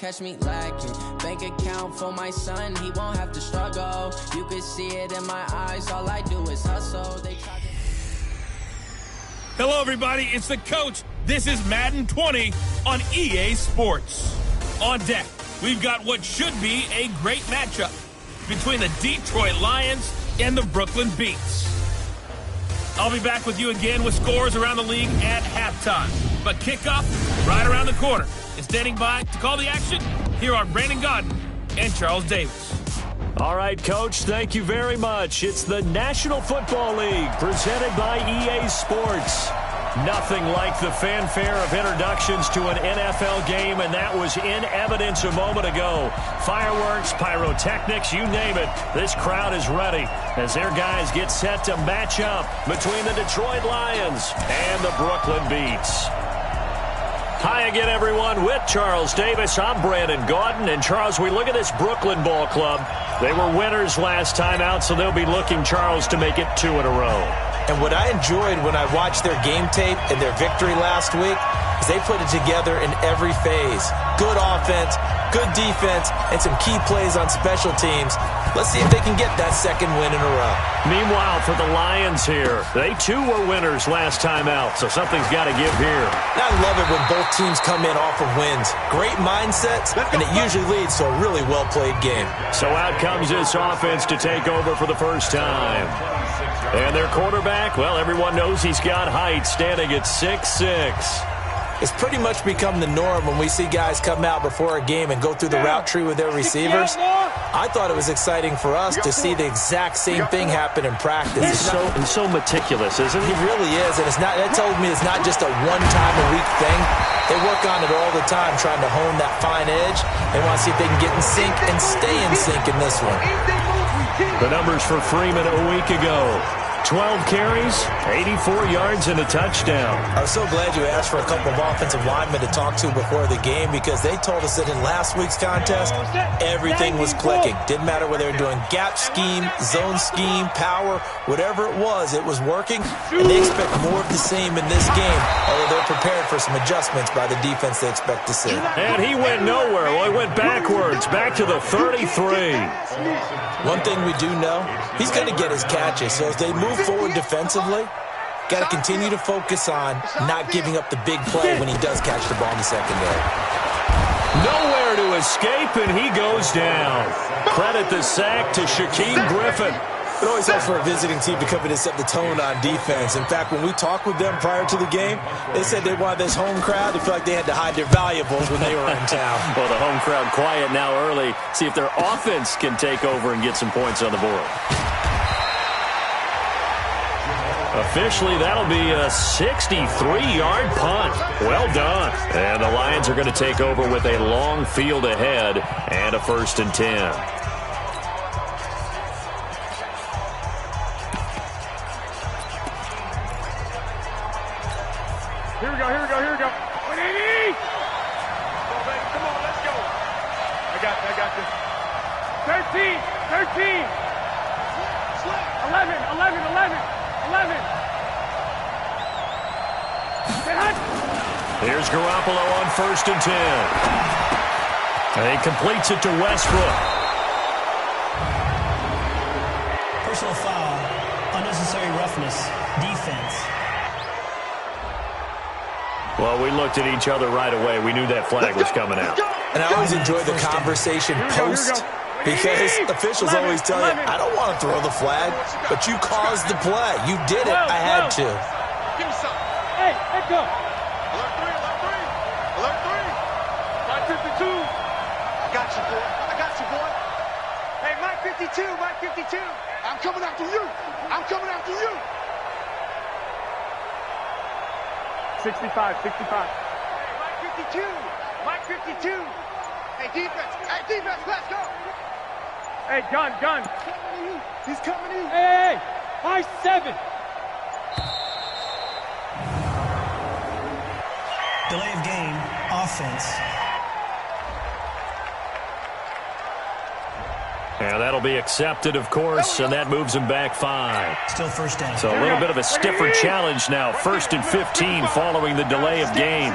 catch me lacking. Bank account for my son, he won't have to struggle. You can see it in my eyes, all I do is hustle. They try to... Hello, everybody. It's the coach. This is Madden 20 on EA Sports. On deck, we've got what should be a great matchup between the Detroit Lions and the Brooklyn Beats. I'll be back with you again with scores around the league at halftime. But kickoff right around the corner. And standing by to call the action, here are Brandon Godden and Charles Davis. All right, Coach, thank you very much. It's the National Football League presented by EA Sports. Nothing like the fanfare of introductions to an NFL game, and that was in evidence a moment ago. Fireworks, pyrotechnics, you name it. This crowd is ready as their guys get set to match up between the Detroit Lions and the Brooklyn Beats. Hi again, everyone. With Charles Davis, I'm Brandon Godden. And, Charles, we look at this Brooklyn ball club. They were winners last time out, so they'll be looking, Charles, to make it 2 in a row. And what I enjoyed when I watched their game tape and their victory last week is they put it together in every phase. Good offense, good defense, and some key plays on special teams. Let's see if they can get that second win in a row. Meanwhile, for the Lions here, they too were winners last time out, so something's got to give here. I love it when both teams come in off of wins. Great mindsets, and it usually leads to a really well-played game. So out comes this offense to take over for the first time. And their quarterback, well, everyone knows he's got height, standing at 6'6". It's pretty much become the norm when we see guys come out before a game and go through the route tree with their receivers. I thought it was exciting for us to see the exact same thing happen in practice. He's so meticulous, isn't he? He really is, and that told me it's not just a one-time-a-week thing. They work on it all the time, trying to hone that fine edge. They want to see if they can get in sync and stay in sync in this one. The numbers for Freeman a week ago. 12 carries, 84 yards, and a touchdown. I was so glad you asked for a couple of offensive linemen to talk to before the game because they told us that in last week's contest, everything was clicking. Didn't matter whether they were doing gap scheme, zone scheme, power, whatever it was working. And they expect more of the same in this game, although they're prepared for some adjustments by the defense they expect to see. And he went nowhere. Well, he went backwards, back to the 33. One thing we do know, he's going to get his catches. So as they move forward defensively, got to continue to focus on not giving up the big play when he does catch the ball in the secondary. Nowhere to escape, and he goes down. Credit the sack to Shaquem Griffin. It always helps for a visiting team to come in and set the tone on defense. In fact, when we talked with them prior to the game, they said they wanted this home crowd to feel like they had to hide their valuables when they were in town. Well, the home crowd quiet now early. See if their offense can take over and get some points on the board. Officially, that'll be a 63-yard punt. Well done. And the Lions are going to take over with a long field ahead and a 1st and 10. Here we go. 180! Come on, let's go. I got this. 13! 11! Here's Garoppolo on 1st and 10. And he completes it to Westbrook. Personal foul, unnecessary roughness, defense. Well, we looked at each other right away. We knew that flag was coming out. And I always enjoy the conversation post because officials always tell you, I don't want to throw the flag, but you caused the play. You did it. I had to. Give me something. Hey, let's go. Alert 3. Mike 52. I got you, boy. Hey, Mike 52. I'm coming after you. 65. Hey, Mike 52. Hey, defense, let's go. Hey, gun. He's coming to you. Hey, high 7. Delay of game, offense. And that'll be accepted, of course, and that moves him back 5. Still 1st down. So a little bit of a stiffer challenge now. 1st and 15 following the delay of game.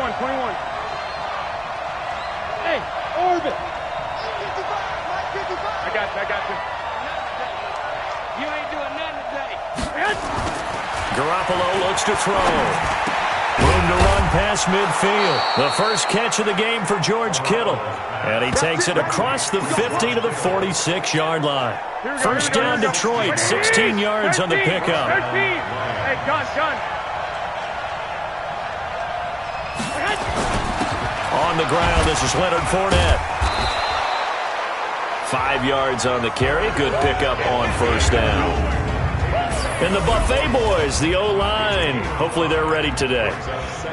21. it. I got you. You ain't doing nothing today. Garoppolo looks to throw. Room to run past midfield. The first catch of the game for George Kittle. And he takes it across the 50 to the 46-yard line. First down, Detroit, 16 yards on the pickup. 13. Hey, gun. On the ground, this is Leonard Fournette. 5 yards on the carry. Good pickup on first down. And the Buffet boys, the O-line, hopefully they're ready today.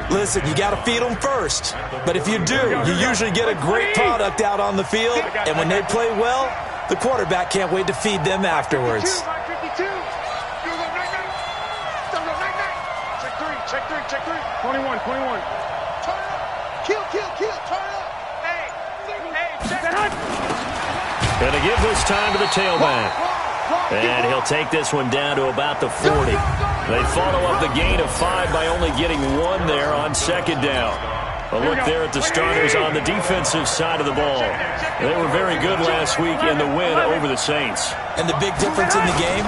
Listen, you got to feed them first. But if you do, you usually get a great product out on the field. And when they play well, the quarterback can't wait to feed them afterwards. Check three. 21. Turn up. Kill. Turn up. Hey, check that. Going to give this time to the tailback. And he'll take this one down to about the 40. They follow up the gain of 5 by only getting 1 there on second down. A look there at the starters on the defensive side of the ball. They were very good last week in the win over the Saints. And the big difference in the game,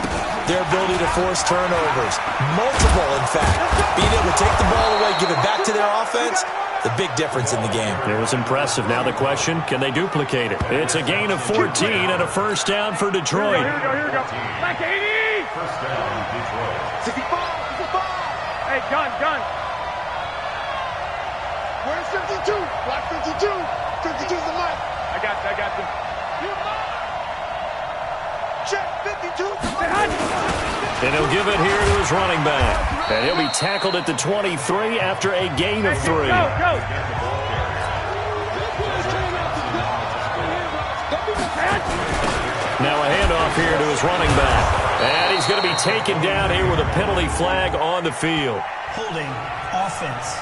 their ability to force turnovers. Multiple, in fact. Being able to take the ball away, give it back to their offense, the big difference in the game. It was impressive. Now the question, can they duplicate it? It's a gain of 14 and a first down for Detroit. Here we go. Back 80. First down, Detroit. 65. Hey, gun. Where's 52? Block 52. 52's the mic. I got you. You check 52. And he'll give it here to his running back. And he'll be tackled at the 23 after a gain of 3. Go. Now a handoff here to his running back. And he's going to be taken down here with a penalty flag on the field. Holding offense.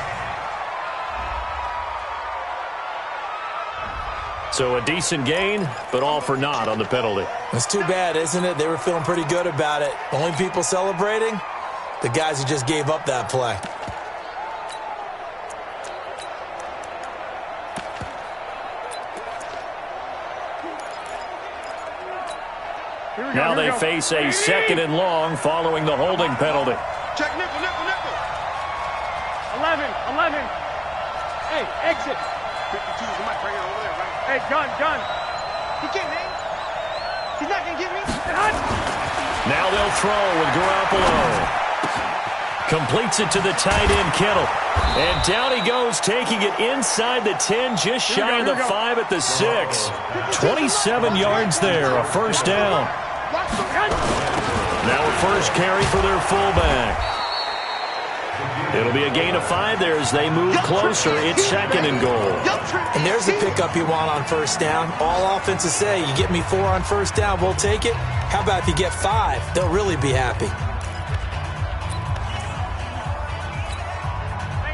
So a decent gain, but all for naught on the penalty. It's too bad, isn't it? They were feeling pretty good about it. Only people celebrating, the guys who just gave up that play. Now they face a second and long following the holding penalty. Check nickel. 11. Hey, exit. 52 is the mic right here over there, right? Hey, gun. He can't hang. He's not going to get me. Now they'll throw with Garoppolo. Completes it to the tight end, Kittle. And down he goes, taking it inside the 10, just shy of the 5 at the 6. 27 yards there, a first down. Now a first carry for their fullback. It'll be a gain of 5 there as they move closer. It's second and goal. And there's the pickup you want on first down. All offenses say, you get me 4 on first down, we'll take it. How about if you get 5? They'll really be happy.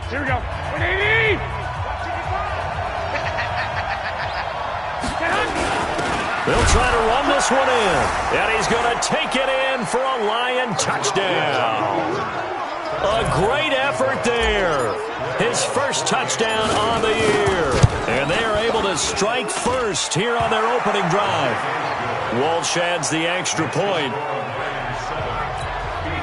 Here we go. 180! They'll try to run this one in. And he's going to take it in for a Lion touchdown. A great effort there. His first touchdown on the year. And they are able to strike first here on their opening drive. Walsh adds the extra point.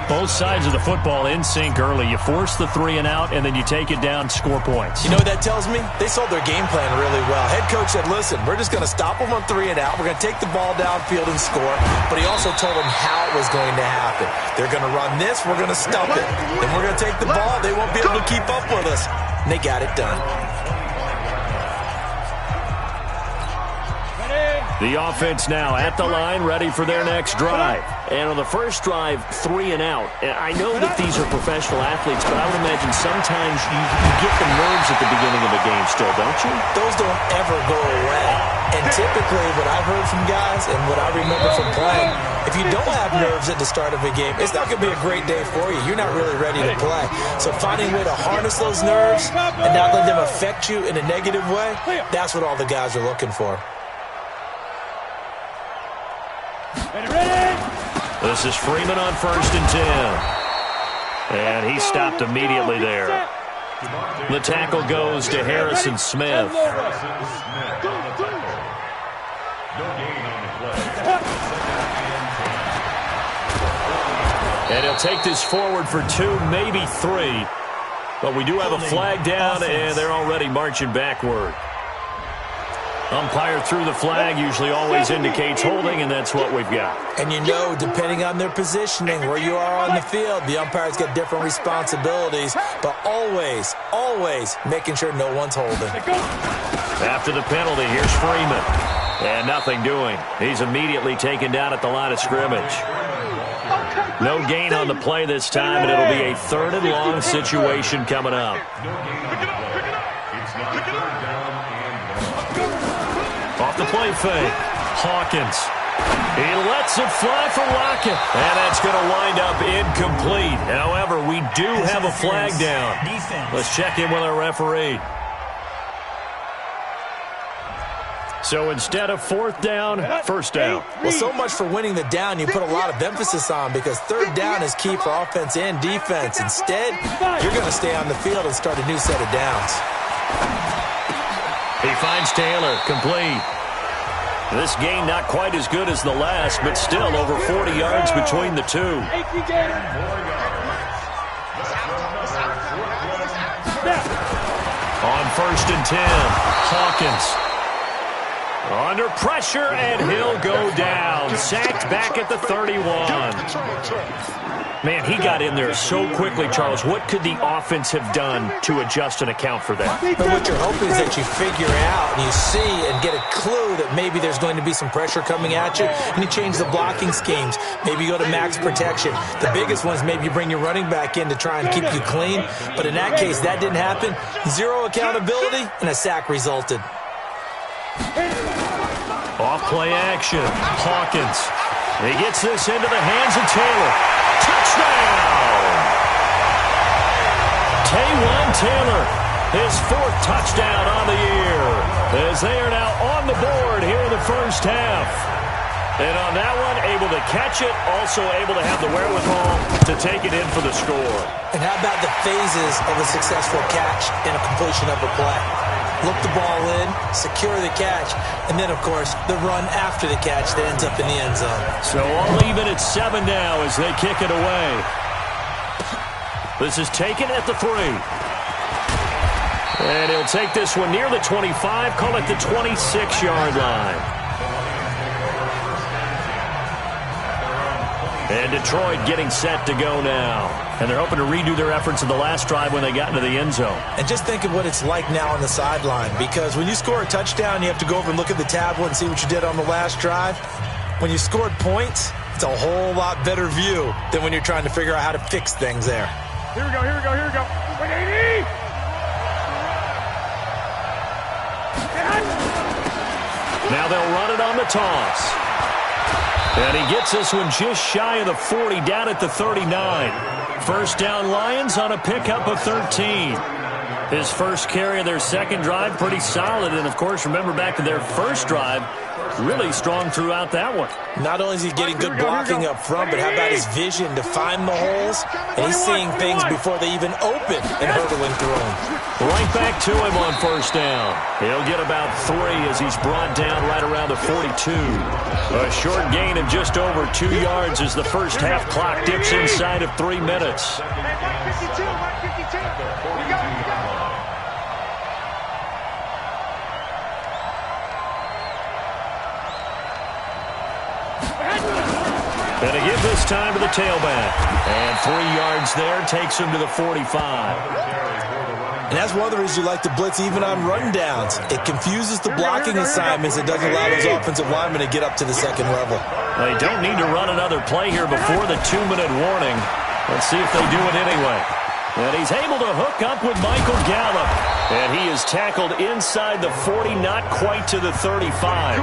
Both sides of the football in sync early. You force the 3 and out, and then you take it down, score points. You know what that tells me? They sold their game plan really well. Head coach said, listen, we're just going to stop them on 3 and out. We're going to take the ball downfield and score. But he also told them how it was going to happen. They're going to run this. We're going to stop it. Then we're going to take the ball. They won't be able to keep up with us. And they got it done. The offense now at the line, ready for their next drive. And on the first drive, 3 and out. I know that these are professional athletes, but I would imagine sometimes you get the nerves at the beginning of a game still, don't you? Those don't ever go away. And typically what I've heard from guys and what I remember from playing, if you don't have nerves at the start of a game, it's not going to be a great day for you. You're not really ready to play. So finding a way to harness those nerves and not let them affect you in a negative way, that's what all the guys are looking for. This is Freeman on 1st and 10. And he stopped immediately there. The tackle goes to Harrison Smith. And he'll take this forward for 2, maybe 3. But we do have a flag down, and they're already marching backward. Umpire threw the flag, usually always indicates holding, and that's what we've got. And you know, depending on their positioning, where you are on the field, the umpires get different responsibilities, but always, always making sure no one's holding. After the penalty, here's Freeman. And nothing doing. He's immediately taken down at the line of scrimmage. No gain on the play this time, and it'll be a 3rd and long situation coming up. Off the play fake, Hawkins. He lets it fly for Lockett, and that's going to wind up incomplete. However, we do have a flag down. Let's check in with our referee. So instead of 4th down, 1st down. Well, so much for winning the down you put a lot of emphasis on, because 3rd down is key for offense and defense. Instead, you're going to stay on the field and start a new set of downs. He finds Taylor, complete. This game not quite as good as the last, but still over 40 yards between the two. On 1st and 10, Hawkins. Under pressure, and he'll go down. Sacked back at the 31. Man, he got in there so quickly, Charles. What could the offense have done to adjust and account for that? But what you're hoping is that you figure out and you see and get a clue that maybe there's going to be some pressure coming at you, and you change the blocking schemes. Maybe you go to max protection. The biggest one is maybe you bring your running back in to try and keep you clean. But in that case, that didn't happen. 0 accountability, and a sack resulted. Off play action. Hawkins. He gets this into the hands of Taylor. Touchdown! Taywan Taylor, his 4th touchdown on the year, as they are now on the board here in the 1st half. And on that one, able to catch it, also able to have the wherewithal to take it in for the score. And how about the phases of a successful catch and a completion of a play? Look the ball in, secure the catch, and then, of course, the run after the catch that ends up in the end zone. So all even at 7 now as they kick it away. This is taken at the 3. And he'll take this one near the 25, call it the 26-yard line. And Detroit getting set to go now. And they're hoping to redo their efforts in the last drive when they got into the end zone. And just think of what it's like now on the sideline, because when you score a touchdown, you have to go over and look at the tablet and see what you did on the last drive. When you scored points, it's a whole lot better view than when you're trying to figure out how to fix things there. Here we go, here we go, here we go. 180! Now they'll run it on the toss. And he gets this one just shy of the 40, down at the 39. 1st down Lions on a pickup of 13. His first carry of their 2nd drive, pretty solid. And, of course, remember back to their 1st drive, really strong throughout that one. Not only is he getting good blocking up front, but how about his vision to find the holes? And he's seeing things before they even open and hurdling through them. Right back to him on 1st down. He'll get about 3 as he's brought down right around the 42. A short gain of just over 2 yards as the 1st half clock dips inside of 3 minutes. And a give this time to the tailback. And 3 yards there takes him to the 45. And that's one of the reasons you like to blitz even on rundowns. It confuses the blocking assignments. It doesn't allow those offensive linemen to get up to the 2nd level. They don't need to run another play here before the 2-minute warning. Let's see if they do it anyway. And he's able to hook up with Michael Gallup. And he is tackled inside the 40, not quite to the 35.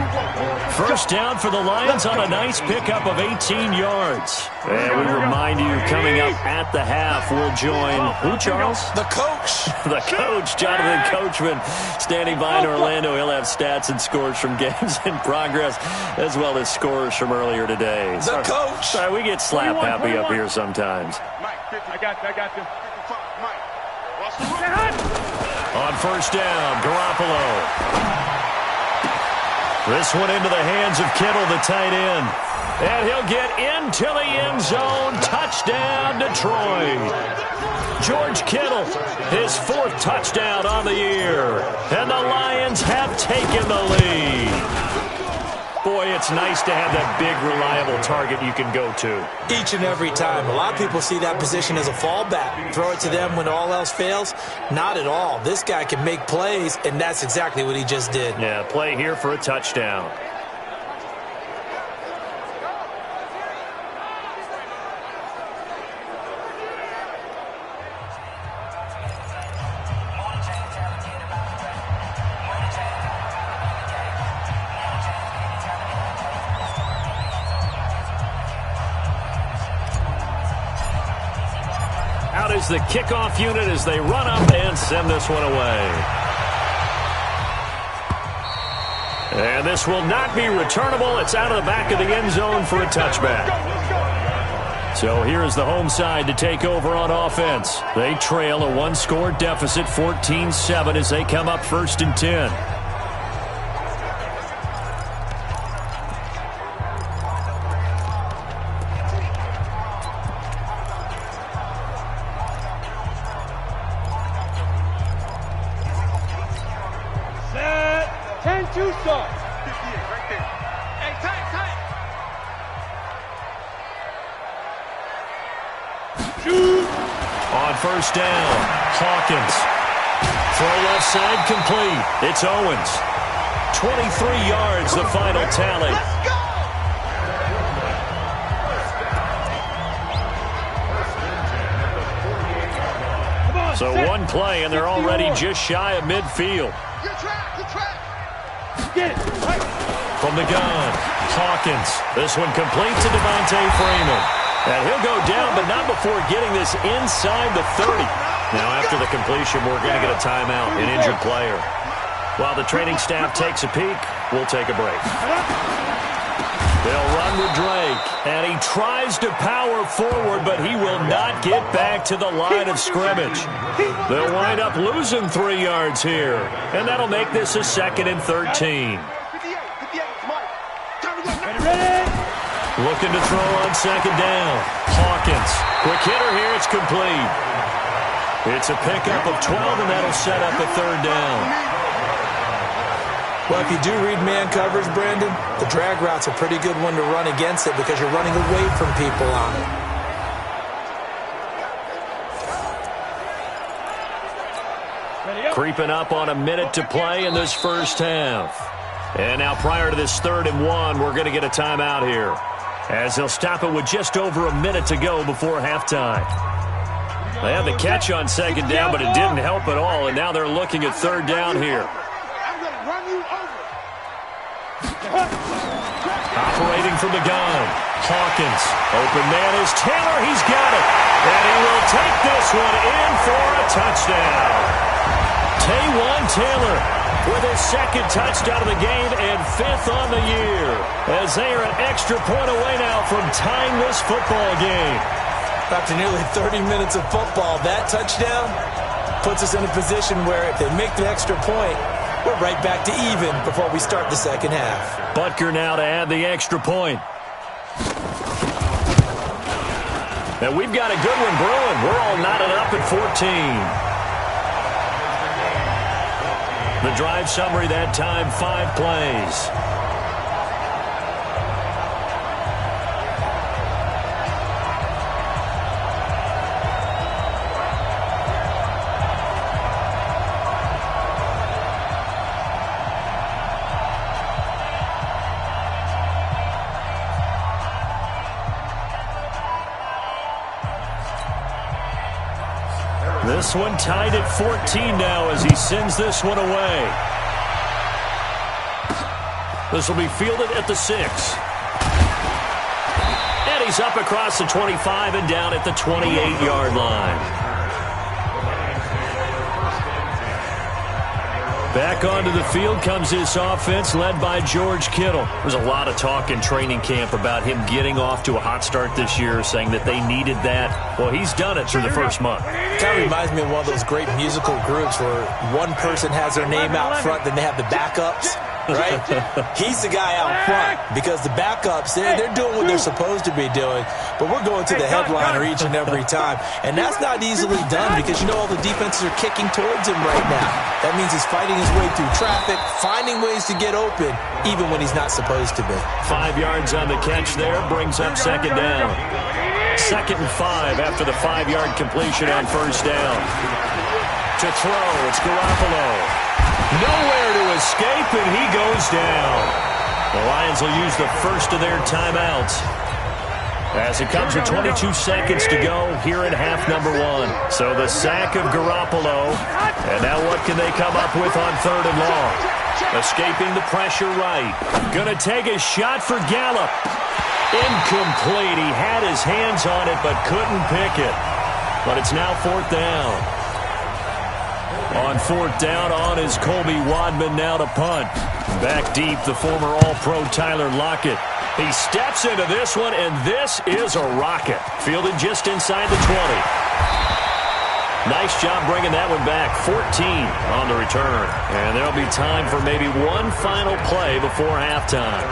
1st down for the Lions on a nice pickup of 18 yards. And we remind you, coming up at the half, we'll join, who, Charles? The coach. The coach, Jonathan Coachman, standing by in Orlando. He'll have stats and scores from games in progress, as well as scores from earlier today. The coach. Sorry, we get slap happy up here sometimes. I got you. On 1st down, Garoppolo. This one into the hands of Kittle, the tight end. And he'll get into the end zone. Touchdown, Detroit. George Kittle, his 4th touchdown on the year. And the Lions have taken the lead. Boy, it's nice to have that big, reliable target you can go to. Each and every time. A lot of people see that position as a fallback. Throw it to them when all else fails. Not at all. This guy can make plays, and that's exactly what he just did. Yeah, play here for a touchdown. Out is the kickoff unit as they run up and send this one away. And this will not be returnable. It's out of the back of the end zone for a touchback. So here is the home side to take over on offense. They trail a 1-score deficit, 14-7, as they come up 1st and 10. On 1st down, Hawkins. Throw left side complete. It's Owens. 23 yards, the final tally. So one play, and they're already just shy of midfield. From the gun, Hawkins. This one complete to Devontae Freeman. And he'll go down, but not before getting this inside the 30. Now, after the completion, we're going to get a timeout, an injured player. While the training staff takes a peek, we'll take a break. They'll run with Drake, and he tries to power forward, but he will not get back to the line of scrimmage. They'll wind up losing 3 yards here, and that'll make this a 2nd and 13. Looking to throw on 2nd down. Hawkins. Quick hitter here. It's complete. It's a pickup of 12, and that'll set up a 3rd down. Well, if you do read man coverage, Brandon, the drag route's a pretty good one to run against it because you're running away from people on it. Creeping up on a minute to play in this 1st half. And now prior to this 3rd and 1, we're going to get a timeout here, as they'll stop it with just over a minute to go before halftime. They had the catch on 2nd down, but it didn't help at all, and now they're looking at 3rd down here. Operating from the gun, Hawkins. Open man is Taylor. He's got it. And he will take this one in for a touchdown. Taywan Taylor with his 2nd touchdown of the game and 5th on the year, as they are an extra point away now from tying this football game. After nearly 30 minutes of football, that touchdown puts us in a position where if they make the extra point, we're right back to even before we start the 2nd half. Butker now to add the extra point. And we've got a good one brewing. We're all knotted up at 14. The drive summary that time, 5 plays. This one tied at 14 now as he sends this one away. This will be fielded at the 6. And he's up across the 25 and down at the 28-yard line. Back onto the field comes this offense led by George Kittle. There's a lot of talk in training camp about him getting off to a hot start this year, saying that they needed that. Well, he's done it through the first month. It kind of reminds me of one of those great musical groups where one person has their name out front, then they have the backups. Right? He's the guy out front because the backups, they're doing what they're supposed to be doing, but we're going to the headliner each and every time. And that's not easily done because, you know, all the defenses are kicking towards him right now. That means he's fighting his way through traffic, finding ways to get open, even when he's not supposed to be. 5 yards on the catch there, brings up second down. 2nd and 5 after the 5-yard completion on first down. To throw, it's Garoppolo. Nowhere to escape, and he goes down. The Lions will use the first of their timeouts as it comes with 22 seconds to go here in half number 1. So the sack of Garoppolo, and now what can they come up with on 3rd and long? Escaping the pressure right. Going to take a shot for Gallup. Incomplete. He had his hands on it but couldn't pick it. But it's now 4th down. On 4th down, on is Colby Wadman now to punt. Back deep, the former All-Pro Tyler Lockett. He steps into this one, and this is a rocket. Fielded just inside the 20. Nice job bringing that one back. 14 on the return. And there'll be time for maybe one final play before halftime.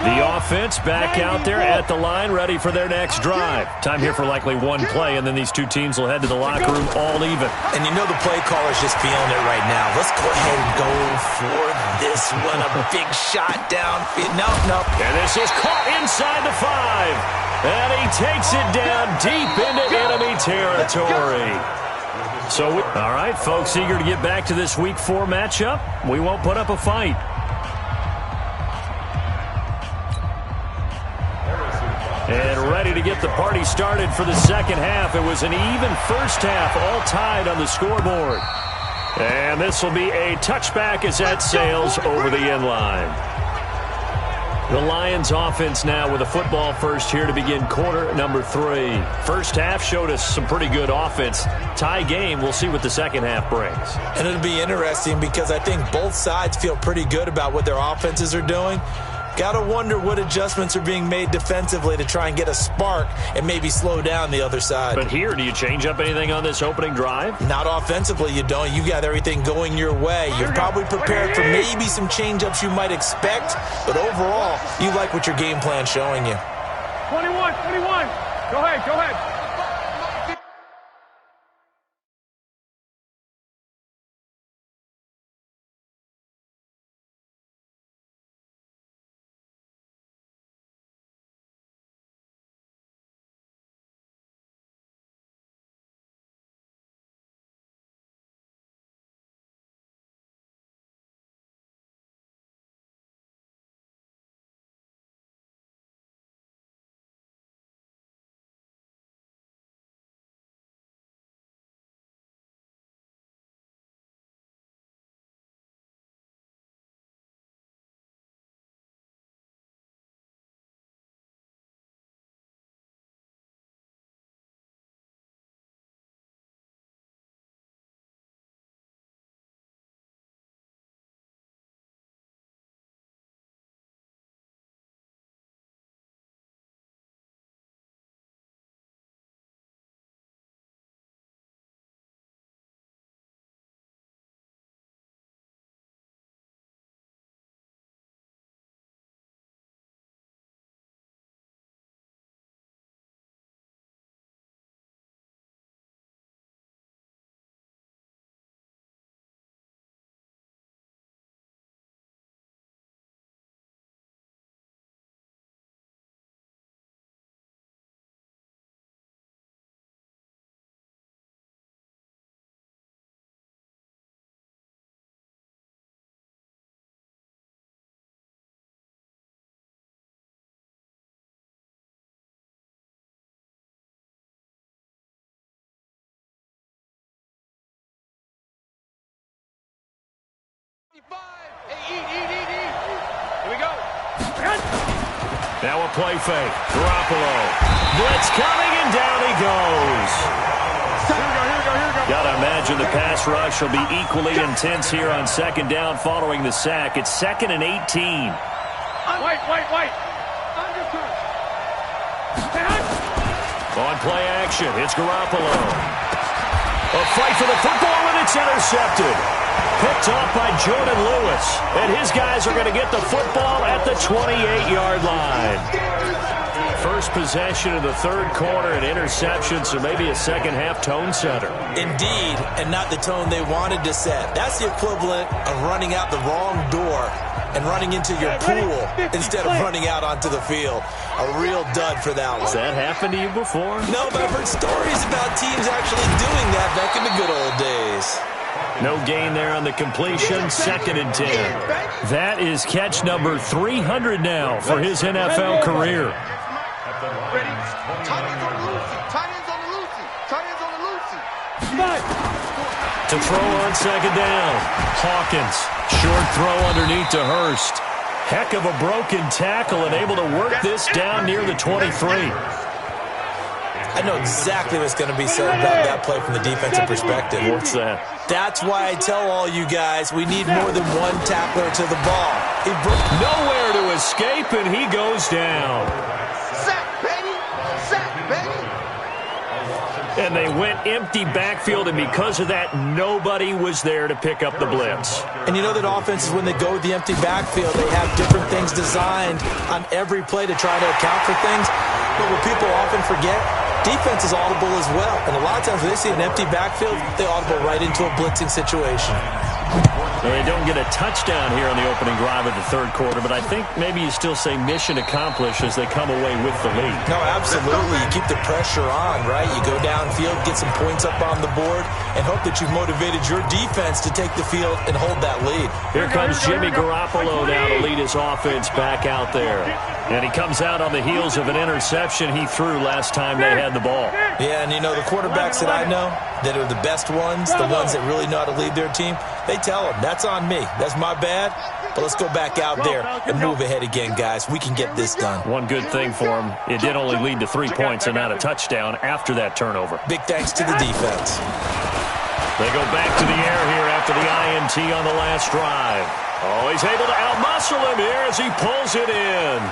The offense back out there at the line, ready for their next drive. Time here for likely one play, and then these two teams will head to the locker room all even. And you know the play caller's just feeling it right now. Let's go ahead and go for this one. A big shot downfield. No. And this is caught inside the 5. And he takes it down deep into enemy territory. So, all right, folks, eager to get back to this Week 4 matchup. We won't put up a fight. And ready to get the party started for the second half. It was an even first half, all tied on the scoreboard. And this will be a touchback as that sails over the end line. The Lions offense now with a football first here to begin quarter number 3. First half showed us some pretty good offense. Tie game, we'll see what the second half brings. And it'll be interesting because I think both sides feel pretty good about what their offenses are doing. Got to wonder what adjustments are being made defensively to try and get a spark and maybe slow down the other side. But here, do you change up anything on this opening drive? Not offensively, you don't. You got everything going your way. You're probably prepared for maybe some change-ups you might expect, but overall, you like what your game plan's showing you. 21. Go ahead. Here we go. Now a play fake. Garoppolo. Blitz coming, and down he goes. Gotta imagine the pass rush will be equally intense here on second down following the sack. It's 2nd and 18. Wait. On play action, it's Garoppolo. A fight for the football, and it's intercepted. Picked off by Jordan Lewis. And his guys are going to get the football at the 28-yard line. First possession of the third quarter, an interception, so maybe a second-half tone setter. Indeed, and not the tone they wanted to set. That's the equivalent of running out the wrong door and running into your pool instead of running out onto the field. A real dud for that one. Has that happened to you before? No, but I've heard stories about teams actually doing that back in the good old days. No gain there on the completion, 2nd and 10. That is catch number 300 now for his NFL career. Ready? Tight ends on the loosey. To throw on second down. Hawkins, short throw underneath to Hurst. Heck of a broken tackle and able to work this down near the 23. I know exactly what's going to be said about that play from the defensive perspective. What's that? That's why I tell all you guys we need more than one tackler to the ball. Nowhere to escape, and he goes down. Sack, baby! And they went empty backfield, and because of that, nobody was there to pick up the blitz. And you know that offenses, when they go with the empty backfield, they have different things designed on every play to try to account for things. But what people often forget, defense is audible as well. And a lot of times when they see an empty backfield, they audible right into a blitzing situation. Well, they don't get a touchdown here on the opening drive of the third quarter, but I think maybe you still say mission accomplished as they come away with the lead. No, absolutely. You keep the pressure on, right? You go downfield, get some points up on the board, and hope that you've motivated your defense to take the field and hold that lead. Here comes Jimmy Garoppolo now to lead his offense back out there. And he comes out on the heels of an interception he threw last time they had the ball. Yeah, and you know, the quarterbacks that I know that are the best ones, the ones that really know how to lead their team, they tell them, that's on me. That's my bad. But let's go back out there and move ahead again, guys. We can get this done. One good thing for him, it did only lead to 3 points and not a touchdown after that turnover. Big thanks to the defense. They go back to the air here after the INT on the last drive. Oh, he's able to outmuscle him here as he pulls it in.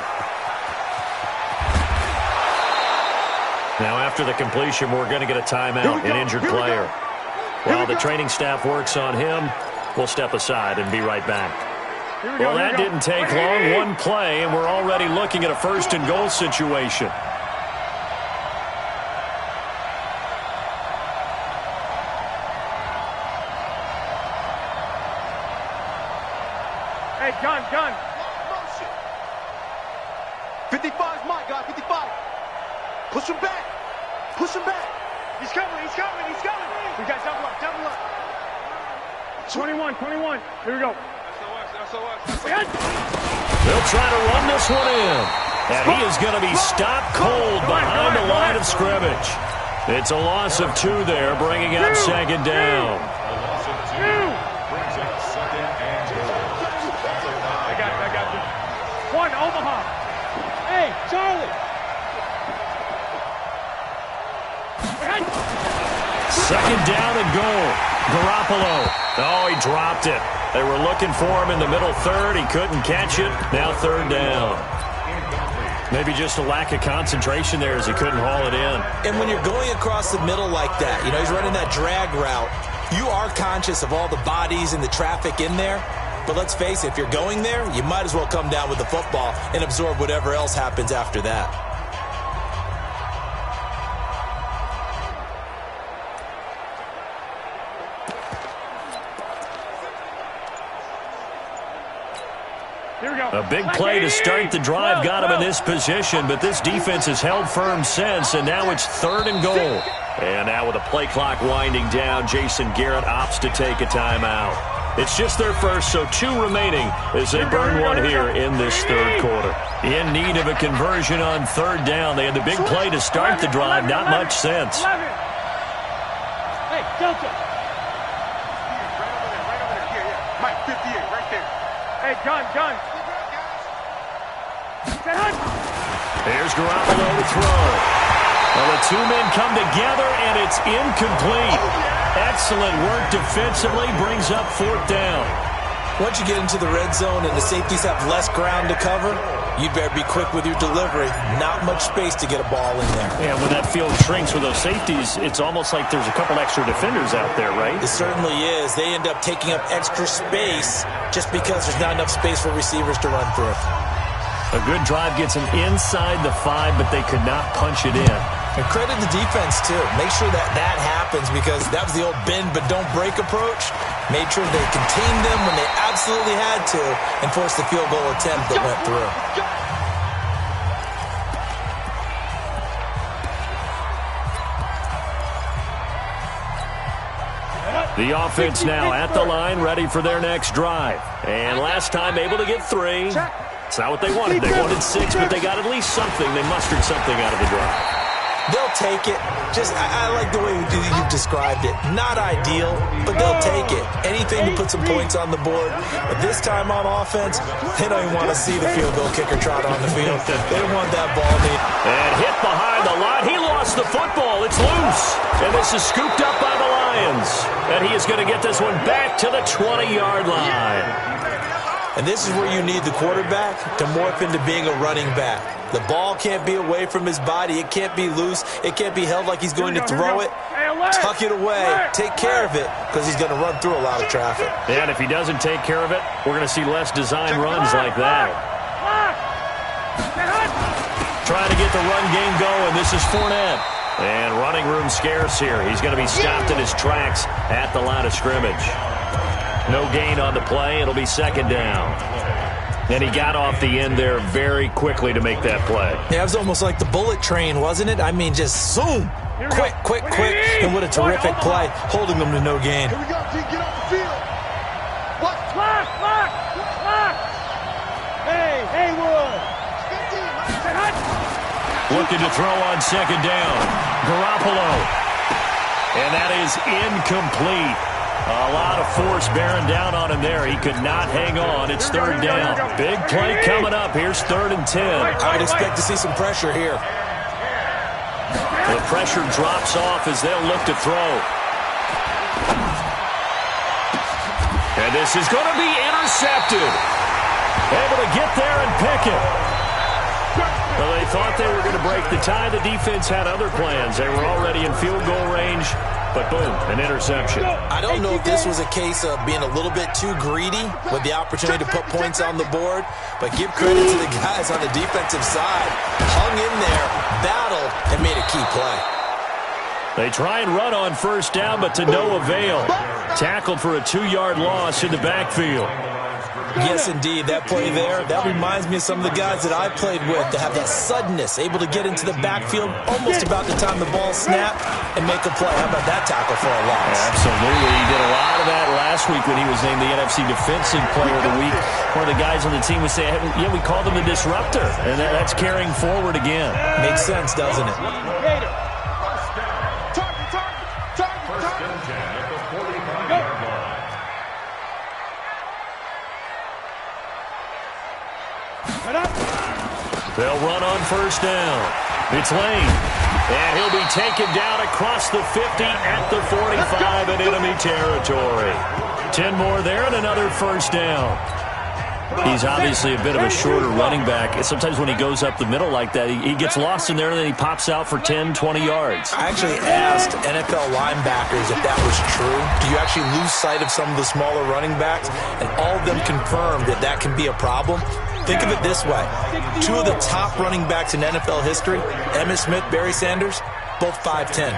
Now, after the completion, we're going to get a timeout, an injured player. While the training staff works on him, we'll step aside and be right back. Well, that didn't take long. One play, and we're already looking at a first-and-goal situation. Hey, gun. 55's my guy, 55. Push him back. He's coming. We got double up. 21. Here we go. They'll try to run this one in. And he is going to be stopped cold behind the line of scrimmage. It's a loss of 2 there, bringing up second down. I got you. 1, Omaha. Hey, Charlie. Second down and goal. Garoppolo. Oh, he dropped it. They were looking for him in the middle third. He couldn't catch it. Now third down. Maybe just a lack of concentration there as he couldn't haul it in. And when you're going across the middle like that, you know, he's running that drag route, you are conscious of all the bodies and the traffic in there. But let's face it, if you're going there, you might as well come down with the football and absorb whatever else happens after that. A big play to start the drive got him in this position, but this defense has held firm since, and now it's third and goal. And now with the play clock winding down, Jason Garrett opts to take a timeout. It's just their first, so 2 remaining as they burn one here in this third quarter. In need of a conversion on third down. They had the big play to start the drive, not much sense. Hey, Delta. Right over there. Yeah. Mike, 58, right there. Hey, gun. Here's Garoppolo to throw. Well, the two men come together, and it's incomplete. Excellent work defensively, brings up 4th down. Once you get into the red zone and the safeties have less ground to cover, you better be quick with your delivery. Not much space to get a ball in there. And when that field shrinks with those safeties, it's almost like there's a couple extra defenders out there, right? It certainly is. They end up taking up extra space just because there's not enough space for receivers to run through. A good drive gets them inside the 5, but they could not punch it in. And credit the defense, too. Make sure that happens because that was the old bend but don't break approach. Made sure they contained them when they absolutely had to and forced the field goal attempt that went through. The offense now at the line, ready for their next drive. And last time able to get 3. It's not what they wanted. They wanted 6, but they got at least something. They mustered something out of the drive. They'll take it. I like the way you've described it. Not ideal, but they'll take it. Anything to put some points on the board. But this time on offense, they don't even want to see the field goal kicker trot on the field. They want that ball neat. And hit behind the line. He lost the football. It's loose. And this is scooped up by the Lions. And he is going to get this one back to the 20-yard line. And this is where you need the quarterback to morph into being a running back. The ball can't be away from his body. It can't be loose. It can't be held like he's going to throw it. Tuck it away. Take care of it because he's going to run through a lot of traffic. And if he doesn't take care of it, we're going to see less design runs like that. Trying to get the run game going. This is Fournette. And running room scarce here. He's going to be stopped in his tracks at the line of scrimmage. No gain on the play. It'll be 2nd down. And he got off the end there very quickly to make that play. Yeah, it was almost like the bullet train, wasn't it? I mean, just zoom. Quick. And what a terrific play, holding them to no gain. Here we go, T. Get off the field. What? Lock. Hey, Wood. Looking to throw on 2nd down. Garoppolo. And that is incomplete. A lot of force bearing down on him there. He could not hang on. It's 3rd down. Big play coming up. Here's 3rd and 10. I would expect to see some pressure here. The pressure drops off as they'll look to throw. And this is going to be intercepted. Able to get there and pick it. Well, they thought they were going to break the tie. The defense had other plans. They were already in field goal range. But boom, an interception. I don't know if this was a case of being a little bit too greedy with the opportunity to put points on the board, but give credit to the guys on the defensive side. Hung in there, battled, and made a key play. They try and run on 1st down, but to no avail. Tackled for a 2-yard loss in the backfield. Yes, indeed. That play there, that reminds me of some of the guys that I played with to have that suddenness, able to get into the backfield almost about the time the ball snapped and make a play. How about that tackle for a loss? Absolutely. He did a lot of that last week when he was named the NFC Defensive Player of the Week. One of the guys on the team would say, yeah, we called him the disruptor, and that's carrying forward again. Makes sense, doesn't it? They'll run on 1st down. It's Lane. And he'll be taken down across the 50 at the 45 in enemy territory. 10 more there and another 1st down. He's obviously a bit of a shorter running back. Sometimes when he goes up the middle like that, he gets lost in there and then he pops out for 10, 20 yards. I actually asked NFL linebackers if that was true. Do you actually lose sight of some of the smaller running backs? And all of them confirmed that that can be a problem. Think of it this way. 2 of the top running backs in NFL history, Emmitt Smith, Barry Sanders, both 5'10".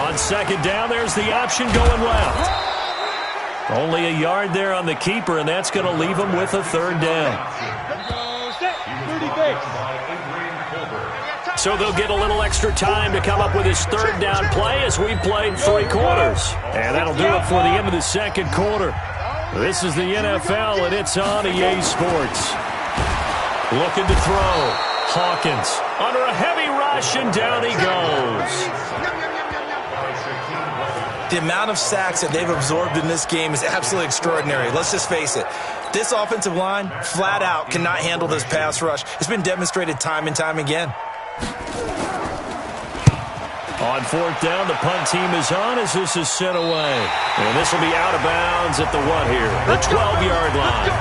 On 2nd down, there's the option going left. Only a yard there on the keeper, and that's going to leave him with a 3rd down. So they'll get a little extra time to come up with his 3rd down play as we've played 3 quarters. And that'll do it for the end of the 2nd quarter. This is the NFL, and it's on EA Sports. Looking to throw. Hawkins under a heavy rush, and down he goes. The amount of sacks that they've absorbed in this game is absolutely extraordinary. Let's just face it. This offensive line, flat out, cannot handle this pass rush. It's been demonstrated time and time again. On fourth down, the punt team is on as this is sent away. And this will be out of bounds at the what here? The 12-yard line.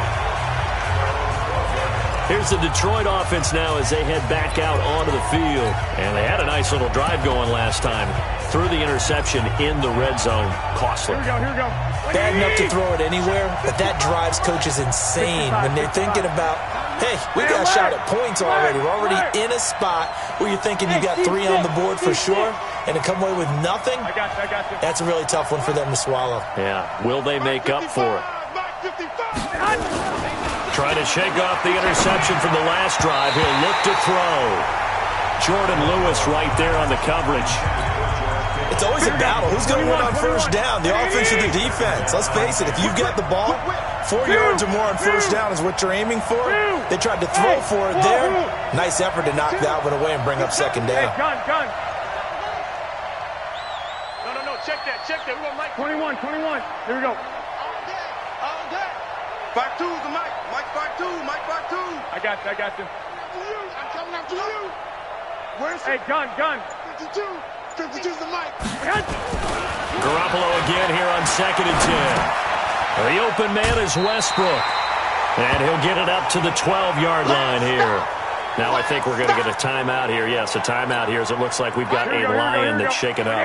Here's the Detroit offense now as they head back out onto the field. And they had a nice little drive going last time. Threw the interception in the red zone. Costly. Here we go. Bad enough to throw it anywhere, but that drives coaches insane when they're thinking about, hey, we got a shot at points already. We're already in a spot where you're thinking you got 3 on the board for sure, and to come away with nothing, that's a really tough one for them to swallow. Yeah, will they make up for it? Trying to shake off the interception from the last drive. He'll look to throw. Jordan Lewis right there on the coverage. It's always a battle. Who's going to win on first down, the offense or the defense? Let's face it, if you've got the ball, 4 yards or more on first down is what you're aiming for. They tried to throw for it there. Nice effort to knock that one away and bring up second down. Gun. No. Check that. We want Mike. 21. Here we go. All day. 5-2 is the Mike. Mike 5-2. I got you. I'm coming after you. Where's Hey, gun. 52's the Mike. Garoppolo again here on 2nd and 10. The open man is Westbrook. And he'll get it up to the 12-yard line here. Now I think we're going to get a timeout here. Yes, a timeout here as it looks like we've got a lion that's shaken up.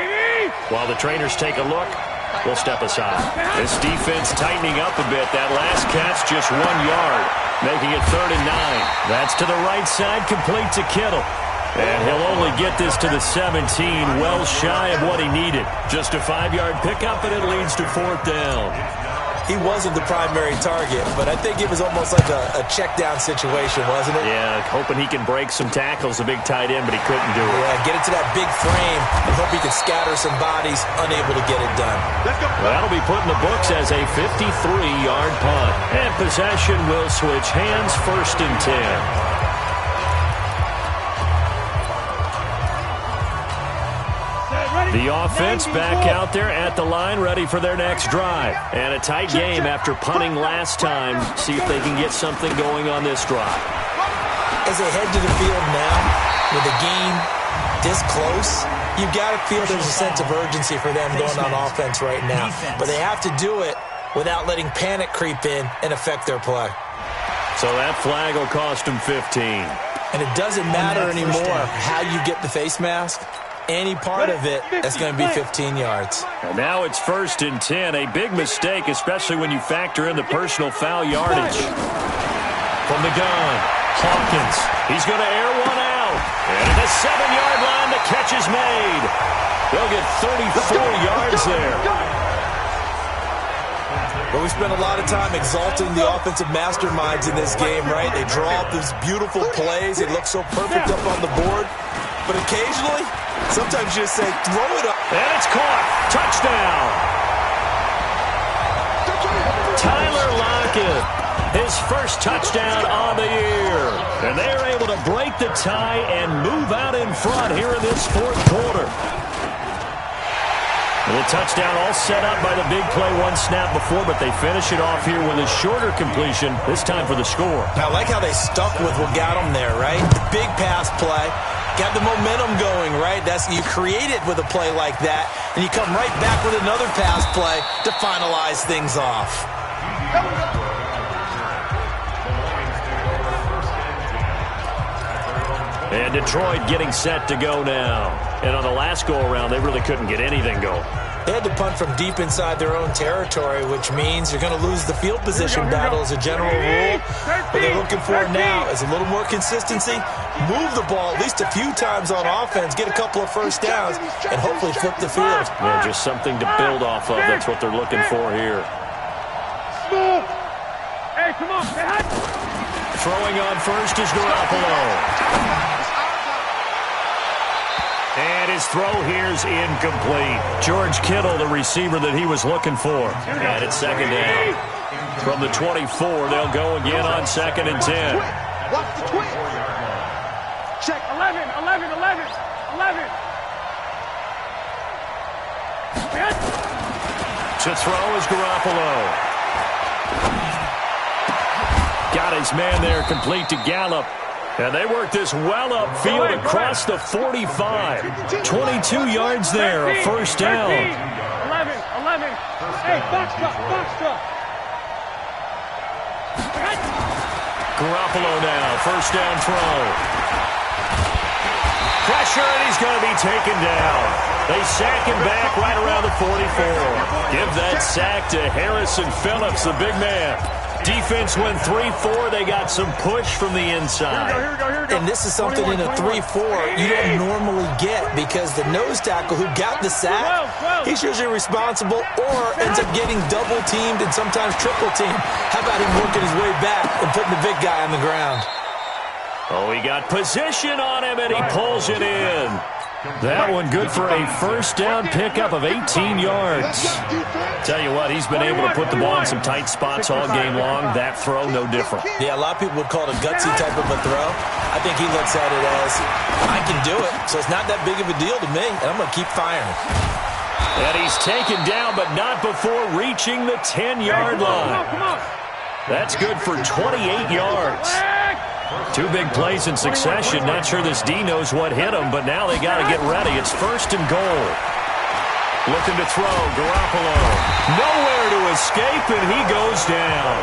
While the trainers take a look, we'll step aside. This defense tightening up a bit. That last catch just 1 yard, making it 3rd and 9. That's to the right side, complete to Kittle. And he'll only get this to the 17, well shy of what he needed. Just a 5-yard pickup, and it leads to 4th down. He wasn't the primary target, but I think it was almost like a check-down situation, wasn't it? Yeah, hoping he can break some tackles, a big tight end, but he couldn't do it. Yeah, get it to that big frame and hope he can scatter some bodies, unable to get it done. Well, that'll be put in the books as a 53-yard punt. And possession will switch hands, 1st and 10. The offense back out there at the line, ready for their next drive. And a tight game after punting last time. See if they can get something going on this drive. As they head to the field now, with the game this close, you've got to feel there's a sense of urgency for them going on offense right now. But they have to do it without letting panic creep in and affect their play. So that flag will cost them 15. And it doesn't matter anymore how you get the face mask. Any part of it, that's going to be 15 yards. And now it's 1st and 10. A big mistake, especially when you factor in the personal foul yardage. From the gun, Hawkins. He's going to air one out. And at the 7-yard line, the catch is made. They'll get 34 yards there. But we spent a lot of time exalting the offensive masterminds in this game, right? They draw up these beautiful plays. They look so perfect up on the board. But occasionally, sometimes you just say, throw it up. And it's caught. Touchdown. Tyler Lockett, his first touchdown on the year. And they're able to break the tie and move out in front here in this 4th quarter. The touchdown all set up by the big play, 1 snap before, but they finish it off here with a shorter completion, this time for the score. I like how they stuck with what got them there, right? The big pass play. Got the momentum going, right? You create it with a play like that, and you come right back with another pass play to finalize things off. And Detroit getting set to go now. And on the last go-around, they really couldn't get anything going. They had to punt from deep inside their own territory, which means you're going to lose the field position battle as a general rule. What they're looking for now is a little more consistency, move the ball at least a few times on offense, get a couple of first downs, and hopefully flip the field. Yeah, just something to build off of. That's what they're looking for here. Hey, come on. Throwing on first is Garoppolo. And his throw here's incomplete. George Kittle, the receiver that he was looking for. And it's 2nd down. From the 24, they'll go again on 2nd and 10. Watch the twist. Check 11. To throw is Garoppolo. Got his man there, complete to Gallup. And they work this well upfield across the 45. 22 yards there, a first down. 11. Hey, box truck. Garoppolo now, first down throw. Pressure, and he's going to be taken down. They sack him back right around the 44. Give that sack to Harrison Phillips, the big man. Defense went 3-4. They got some push from the inside. Here we go. And this is something in a 3-4 you don't normally get because the nose tackle who got the sack, he's usually responsible or ends up getting double teamed and sometimes triple teamed. How about him working his way back and putting the big guy on the ground? Oh, he got position on him, and he pulls it in. That one good for a first down pickup of 18 yards. Tell you what, he's been able to put the ball in some tight spots all game long. That throw, no different. Yeah, a lot of people would call it a gutsy type of a throw. I think he looks at it as, I can do it, so it's not that big of a deal to me, and I'm going to keep firing. And he's taken down, but not before reaching the 10-yard line. That's good for 28 yards. Two big plays in succession. Not sure this D knows what hit him, but now they got to get ready. It's first and goal. Looking to throw. Garoppolo. Nowhere to escape, and he goes down.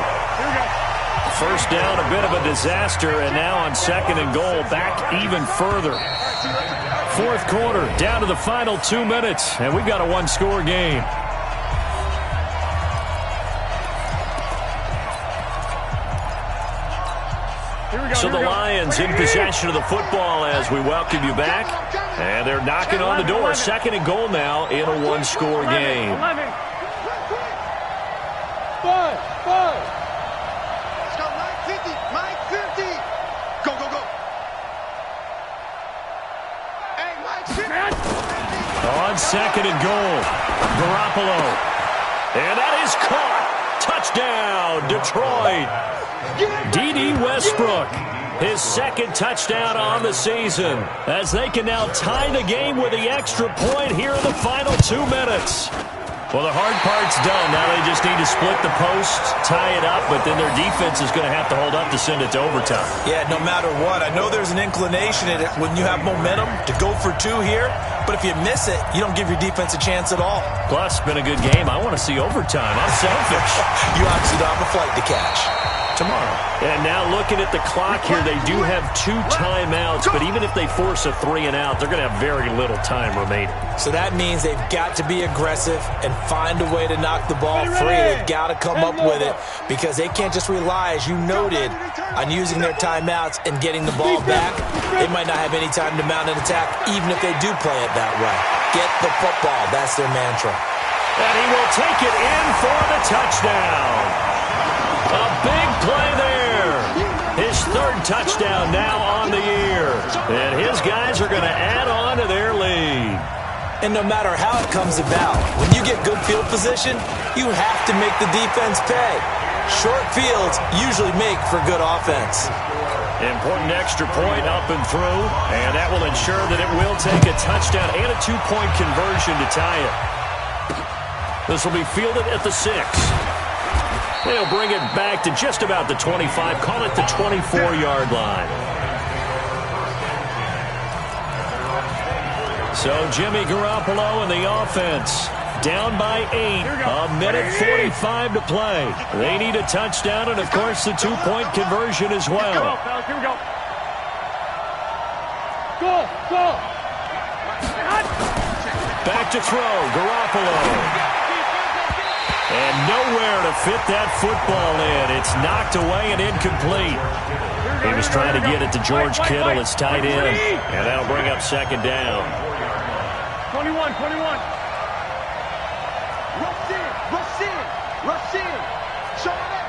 First down, a bit of a disaster, and now on second and goal, back even further. Fourth quarter, down to the final 2 minutes, and we've got a one-score game. So the Lions in possession of the football as we welcome you back. And they're knocking on the door. Second and goal now in a one-score game. Five. Let's go, Mike 50. Go. Hey, Mike 50. On second and goal, Garoppolo. And that is caught. Touchdown, Detroit. D.D. Westbrook, his second touchdown on the season, as they can now tie the game with the extra point here in the final 2 minutes. Well, the hard part's done. Now they just need to split the post, tie it up, but then their defense is going to have to hold up to send it to overtime. Yeah, no matter what. I know there's an inclination in it when you have momentum to go for two here, but if you miss it, you don't give your defense a chance at all. Plus, it's been a good game. I want to see overtime. I'm selfish. You obviously don't have a flight to catch. Tomorrow. And now looking at the clock here, they do have 2 timeouts, but even if they force a 3 and out, they're going to have very little time remaining. So that means they've got to be aggressive and find a way to knock the ball free. They've got to come up with it because they can't just rely, as you noted, on using their timeouts and getting the ball back. They might not have any time to mount an attack, even if they do play it that way. Get the football. That's their mantra. And he will take it in for the touchdown. A big play there. His third touchdown now on the year. And his guys are going to add on to their lead. And no matter how it comes about, when you get good field position, you have to make the defense pay. Short fields usually make for good offense. Important extra point up and through, and that will ensure that it will take a touchdown and a 2-point conversion to tie it. This will be fielded at the 6. They'll bring it back to just about the 25, call it the 24-yard line. So Jimmy Garoppolo and the offense down by 8, a minute 45 to play. They need a touchdown and, of course, the 2-point conversion as well. Here we go. Go. Back to throw, Garoppolo. And nowhere to fit that football in. It's knocked away and incomplete. He was trying to get it to George Kittle, his tight end, and that'll bring up second down. 21. Rush in. Show it.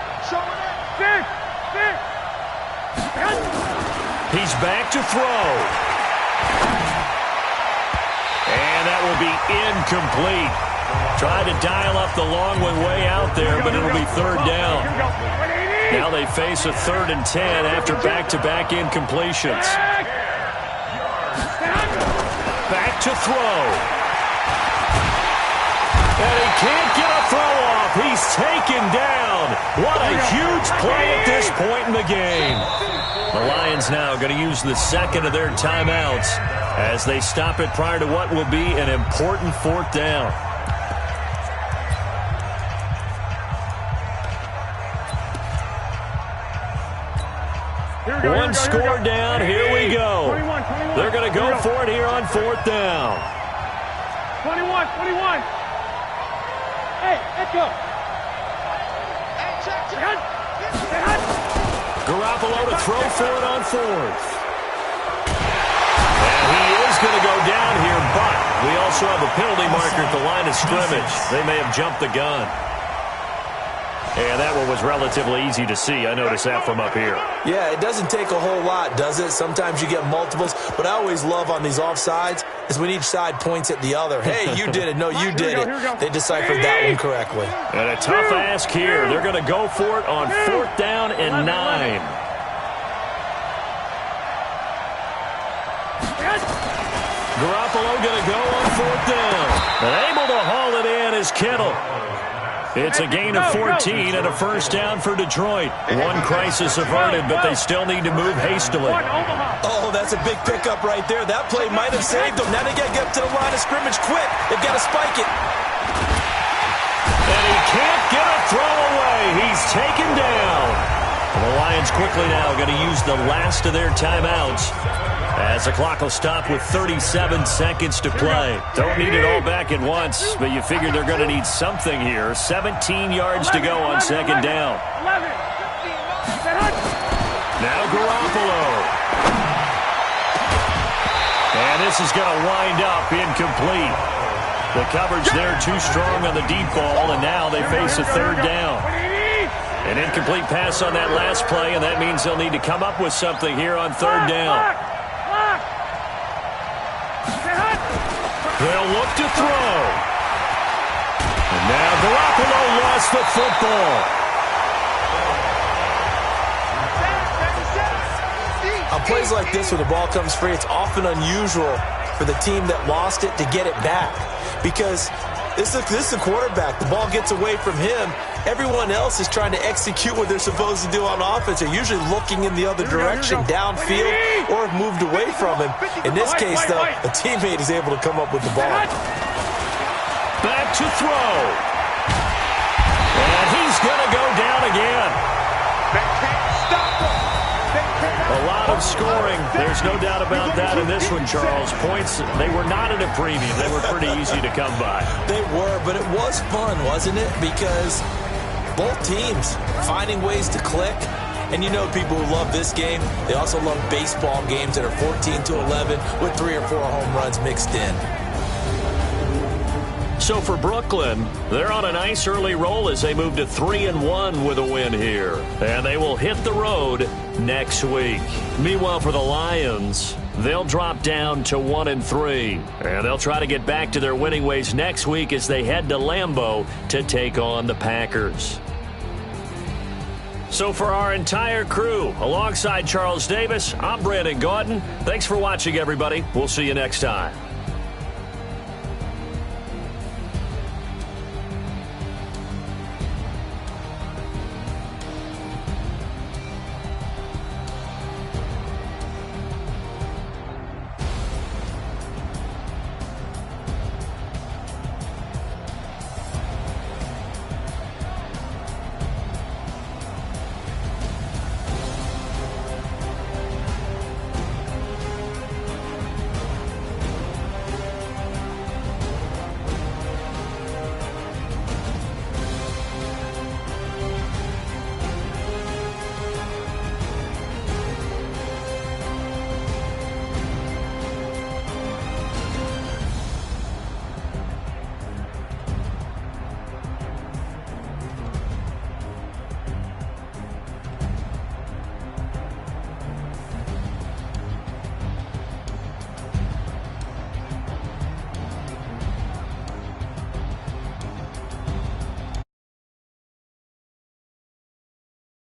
Fit. He's back to throw. And that will be incomplete. Tried to dial up the long one way out there, but it'll be third down. Now they face a 3rd and 10 after back-to-back incompletions. Back to throw. And he can't get a throw off. He he's taken down. What a huge play at this point in the game. The Lions now going to use the second of their timeouts as they stop it prior to what will be an important fourth down. One score down. Here we go. They're going to go for it here on fourth down. 21. Hey, let's go. Garoppolo to throw for it on fourth. And he is going to go down here, but we also have a penalty marker at the line of scrimmage. They may have jumped the gun. And that one was relatively easy to see. I noticed that from up here. Yeah, it doesn't take a whole lot, does it? Sometimes you get multiples. What I always love on these offsides is when each side points at the other. Hey, you did it. No, you did it. They deciphered that one correctly. And a tough ask here. They're going to go for it on fourth down and 9. Garoppolo going to go on fourth down. And able to haul it in is Kittle. It's a gain of 14 and a first down for Detroit. One crisis averted, but they still need to move hastily. Oh, that's a big pickup right there. That play might have saved them. Now they got to get up to the line of scrimmage quick. They've got to spike it. And he can't get a throw away. He's taken down. And the Lions quickly now going to use the last of their timeouts as the clock will stop with 37 seconds to play. Don't need it all back at once, but you figure they're going to need something here. 17 yards to go on second down. Now Garoppolo. And this is going to wind up incomplete. The coverage there too strong on the deep ball, and now they face a third down. An incomplete pass on that last play, and that means they'll need to come up with something here on third down. They'll look to throw. And now Garoppolo lost the football. On plays like this where the ball comes free, it's often unusual for the team that lost it to get it back. Because this is a quarterback. The ball gets away from him. Everyone else is trying to execute what they're supposed to do on offense. They're usually looking in the other direction, downfield, or have moved away from him. In this case, though, a teammate is able to come up with the ball. Back to throw. And he's going to go down again. A lot of scoring. There's no doubt about that in this one, Charles. Points, they were not at a premium. They were pretty easy to come by. They were, but it was fun, wasn't it? Because both teams finding ways to click. And you know people who love this game, they also love baseball games that are 14-11 with 3 or 4 home runs mixed in. So for Brooklyn, they're on a nice early roll as they move to 3-1 with a win here. And they will hit the road next week. Meanwhile, for the Lions, they'll drop down to 1-3. And they'll try to get back to their winning ways next week as they head to Lambeau to take on the Packers. So for our entire crew, alongside Charles Davis, I'm Brandon Gaudin. Thanks for watching, everybody. We'll see you next time.